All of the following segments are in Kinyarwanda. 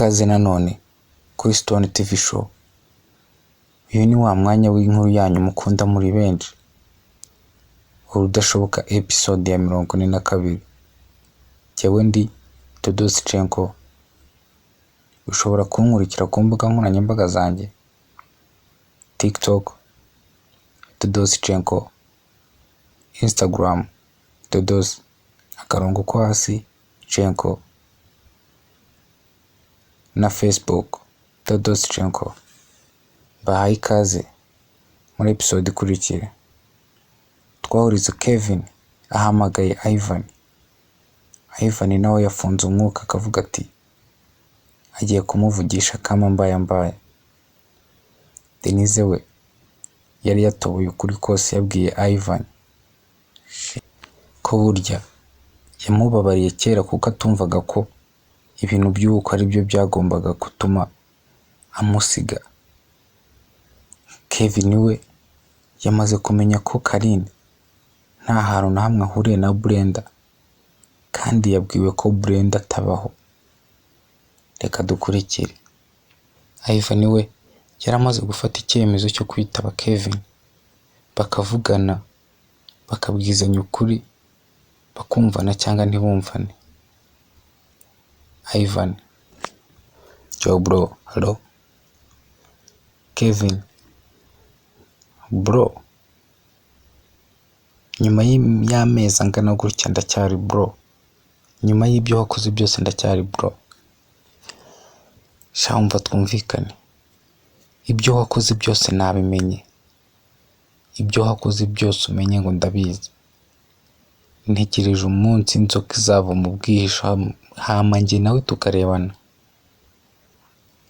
ikaze nanone kuri Stone TV show. Uyu ni wa mwanya w'inkuru yanyu mukunda muri benshi. Urudashoboka episode ya 42. Jyewe ndi Tudosichenko. Ushobora kunkurikira ku mbuga nkoranyambaga zanjye: TikTok Tudosichenko, Instagram Tudos akarongo ko hasi Chenko, na Facebook Tudosichenko. Bahaye ikaze muri episode ikurikira. Twahuriza Kevin ahamagaye Ivan nawe yafunze umwuka akavuga ati agiye kumuvugisha kama mbaye. Denise we yari yatoboye ukuri kose yabwiye Ivan ko burya yamubabariye kera kuko atumvaga ko ibintu by'uko ari byo byagombaga gutuma amusiga. Kevin we yamaze kumenya ko Karine nta hantu na hamwe ahuriye na Brenda, kandi yabwiwe ko Brenda atabaho. Reka dukurikire. Ivan we yaramaze gufata icyemezo cyo kwitaba Kevin, bakavugana, bakabwizanya ukuri, bakumvana cyangwa ntibumvane. Ivan: yo bro. Hello Kevin: bro, nyuma y'amezi angana gutya ndacyari bro. Nyuma y'ibyo wakoze byose ndacyari bro. Shamva twumvikane. Ibyo wakoze byose nabimenye. Ibyo wakoze byose umenye ngo ndabizi. Ntegereje umunsi inzoka izava mu bwihisho hama njye nawe tukarebana.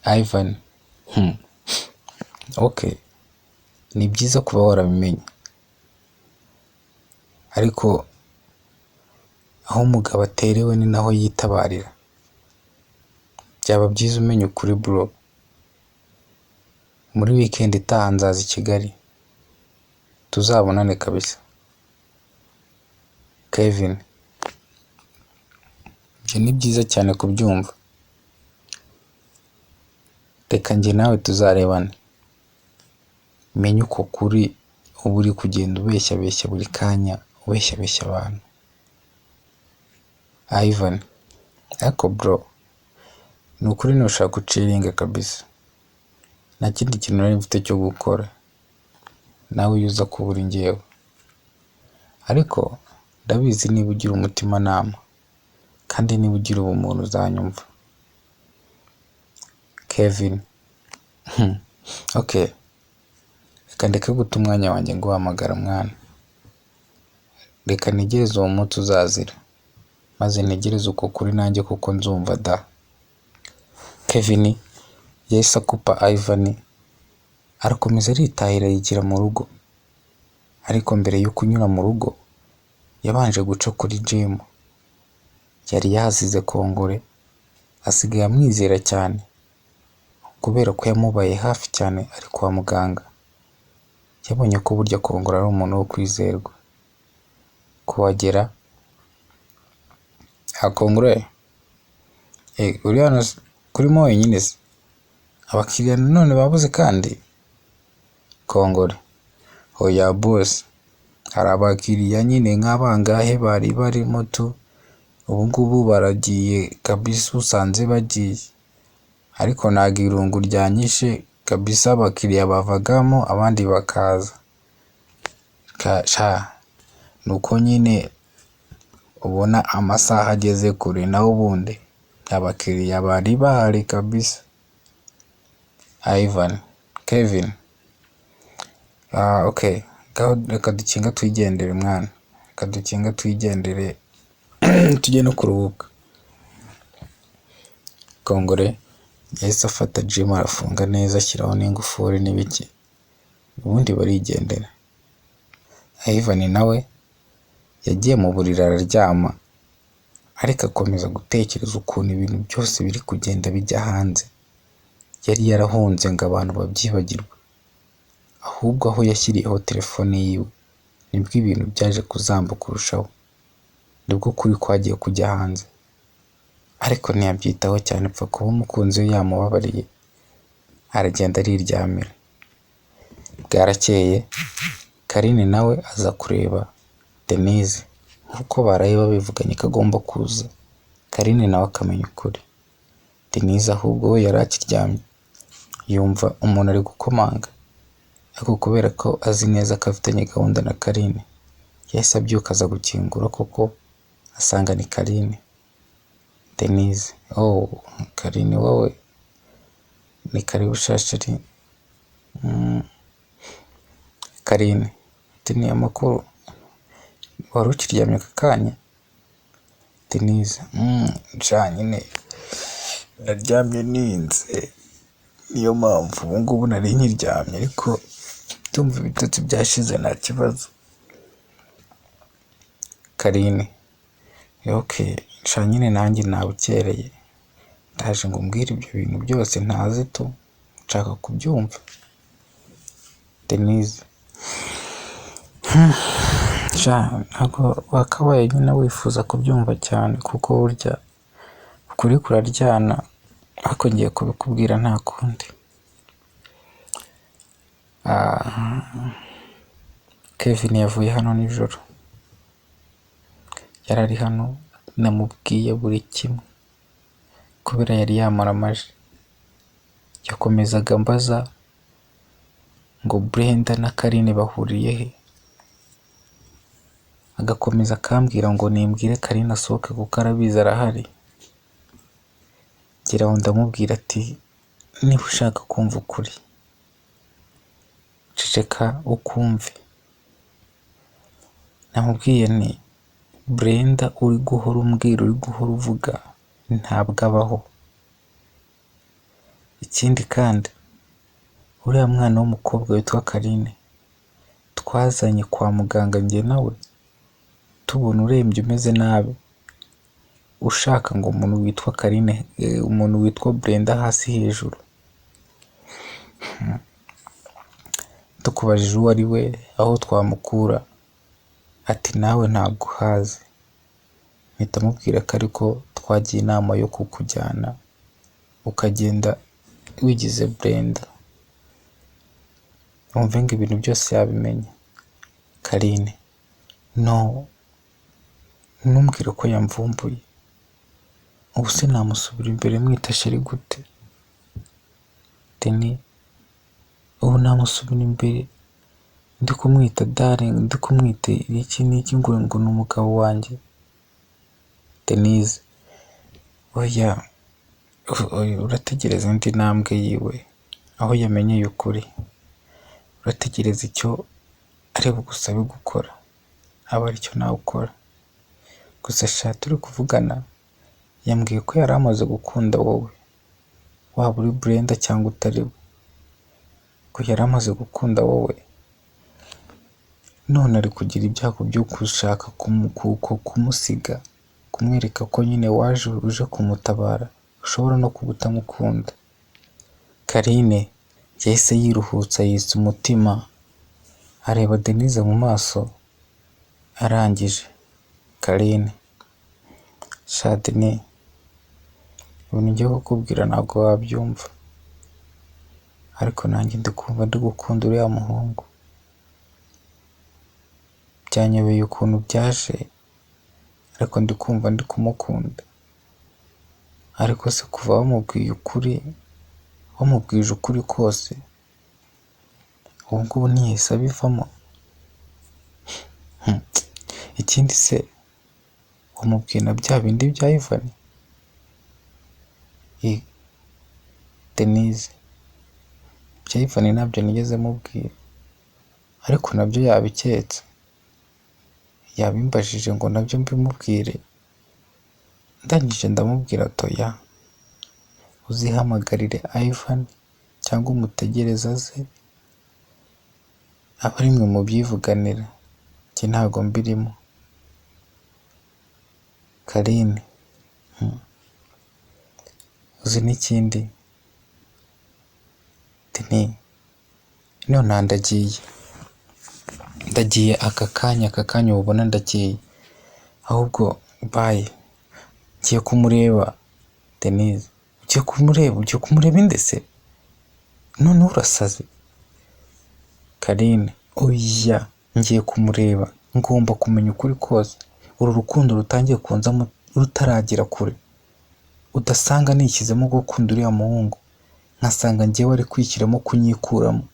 Ivan: okay, ni byiza kuba warabimenye, ariko aho umugabo aterewe ni naho yitabarira. Byaba byiza umenye ukuri bro. Muri weekend itaha nzaza i Kigali, tuzabonane kabisa. Kevin: ibyo ni byiza cyane kubyumva. Reka njye nawe tuzarebana. Menye uko kuri uba uri kugenda ubeshya buri kanya, ubeshya abantu. Ivan: ariko bro, ni ukuri ntushaka guciringa kabisa. Nta kindi kintu nari mfite cyo gukora, nawe yuza kubura njyewe. Ariko ndabizi niba ugira umutima nama, kandi niba ugira ubumuntu uzanyumva. Kevin: okay, reka ndeke guta umwanya wanjye guhamagara mwana. Reka ntegereze uwo munsi uzazira, maze ntegereze uko kuri nanjye kuko nzumva da. Kevin yahise akupa Ivan, arakomeza aritahira yigira mu rugo. Ariko mbere yo kunyura mu rugo yabanje guca kuri gym. Yari yazize Kongore, asigaye amwizera cyane kubera ko yamubaye hafi cyane ari kwa muganga. Yabonye ko burya Kongore ari umuntu wo kwizerwa. Kuhagera Kongore: uri hano kuri mo wenyine se? Abakiriya none babuze kandi? Kongore: oya boss, hari abakiriya nyine nk'abangahe bari barimo tu, ubu ngubu baragiye kabisa, usanze bagiye. Ariko ntago irungu ryanyishe kabisa, abakiriya bavagamo abandi bakaza. Nuko nyine ubona amasaha ageze kure, naho ubundi abakiriya bari bahari kabisa. Ivan: Kevin: okay, reka dukinga twigendere mwana. Reka dukinga twigendere tujye no kuruhuka. Kongore yahise afata gym arafunga neza, ashyiraho n'ingufuri n'ibiki, ubundi barigendera. Ivan nawe yagiye mu buriri araryama, ariko akomeza gutekereza ukuntu ibintu byose biri kugenda bijya hanze. Yari yarahunze ngo abantu babyibagirwe, ahubwo aho yashyiriyeho telefone yiwe nibwo ibintu byaje kuzamba kurushaho, nibwo kuri kwagiye kujya hanze. ariko ntiyabyitaho cyane, apfa kuba umukunzi we yamubabariye aragenda ariryamira. Bwarakeye Carine nawe aza kureba Denise nk'uko baraye babivuganye ko agomba kuza. Carine nawe akamenya ukuri. Denise ahubwo we yari akiryamye yumva umuntu ari gukomanga, ariko kubera ko azi neza ko afitanye gahunda na Carine yahise abyuka aza gukingura, kuko asanga ni Carine. Denise: oh Carine wowe ni karibu shashiri. Carine: ni amakuru, wari ukiryamye aka kanya? Denise: nyine naryamye ninze, niyo mpamvu ubu ngubu nari nkiryamye, ariko ndumva ibitotsi byashize nta kibazo. Carine: okay, nyine nanjye nabukereye ndaje ngo mbwire ibyo bintu byose ntazi tu, nshaka kubyumva. Denise: ntabwo wakabaye nyine wifuza kubyumva cyane, kuko burya ukuri kuraryana, ariko ngiye kubikubwira nta kundi. Kevin yavuye hano nijoro, yari ari hano, namubwiye buri kimwe kubera yari yamaramaje. Yakomezaga mbaza ngo Brenda na Carine bahuriye he, agakomeza akambwira ngo nimbwire Carine asohoke kuko arabizi arahari. Ngira ngo ndamubwira ati niba ushaka kumva ukuri ceceka ukumve. Namubwiye nti Brenda uri guhora umbwira, uri guhora uvuga, ntabwo abaho. Ikindi kandi uriya mwana w'umukobwa witwa Carine twazanye kwa muganga njye nawe, tubona urembye umeze nabi, ushaka ngo umuntu witwa Carine, umuntu witwa Brenda hasi hejuru. Tukubajije uwo ari we, aho twamukura, ati nawe ntabwo uhazi. Mpita mubwira ko ariko twagiye inama yo kukujyana ukagenda wigize Brenda, wumve ngo ibintu byose yabimenye. Carine: no, ntumbwire ko yamvumbuye, ubu se namusubira imbere mwita sheri gute? Denise: ubu namusubira imbere ndi kumwita darling, ndi kumwita iki n'iki, ngo ni umugabo wanjye? Denise: oya, urategereza indi ntambwe yiwe aho yamenyeye ukuri, urategereza icyo ari bugusabe gukora, aba aricyo nawe ukora. Gusa sha turi kuvugana yambwiye ko yari amaze gukunda wowe, waba uri Brenda cyangwa utari we, ko yari amaze gukunda wowe, none ari kugira ibyago byo gushaka kumusiga, kumwereka ko nyine waje uje kumutabara, ushobora no kuba utamukunda. Carine yahise yiruhutsa, yitsa umutima, areba Denise mu maso, arangije. Carine: sha Denise, ibintu ngiye kukubwira ntabwo wabyumva, ariko nanjye ndikumva ndi gukunda uriya muhungu. Byanyobeye ukuntu byaje, ariko ndikumva ndi kumukunda. Ariko se kuva wamubwiye ukuri, wamubwije ukuri kose, ubu ngubu ntiyahise abivamo? Ikindi se wamubwiye na bya bindi bya Ivan? Denise: bya Ivan nabyo nigeze mubwira, ariko nabyo yabiketse, yabimbajije ngo nabyo mbimubwire. Ndangije ndamubwira toya, uzihamagarire Ivan cyangwa umutegereza ze, aba ari mwe mubyivuganira, njye ntabwo mbirimo. Carine: uzi n'ikindi Denise, none ndagiye aka kanya ubona ndagiye, ahubwo baye ngiye kumureba Denise, ugiye kumureba indese none urasaze. Karine, oya ngiye kumureba, ngomba kumenya ukuri kose. Uru rukundo rutangiye kunzamo rutaragira kure, udasanga nishyizemo gukunda uriya muhungu nkasanga njyewe ari kwishyiramo kunyikuramo.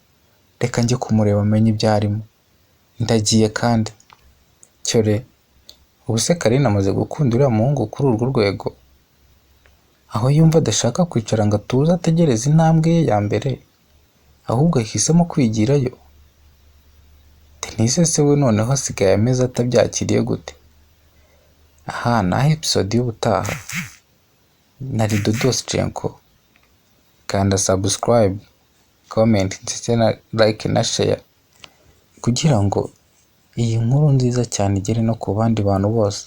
Reka njye kumureba amenye ibyo arimo. Ndagiye kandi cyore. Ubu se Karine amaze gukunda uriya muhungu kuri urwo rwego, aho yumva adashaka kwicara ngo atuze ategereze intambwe ye ya mbere, ahubwo yahisemo kwigirayo. Denise se we noneho asigaye ameze atabyakiriye gute? Aha naho episode y'ubutaha. Nari Dodoscenko. Kanda subscribe, comment ndetse na like na share kugira ngo iyi nkuru nziza cyane igere no ku bandi bantu bose.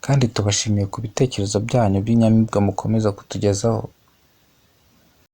Kandi tubashimiye ku bitekerezo byanyu by'inyamibwa mukomeza kutugezaho.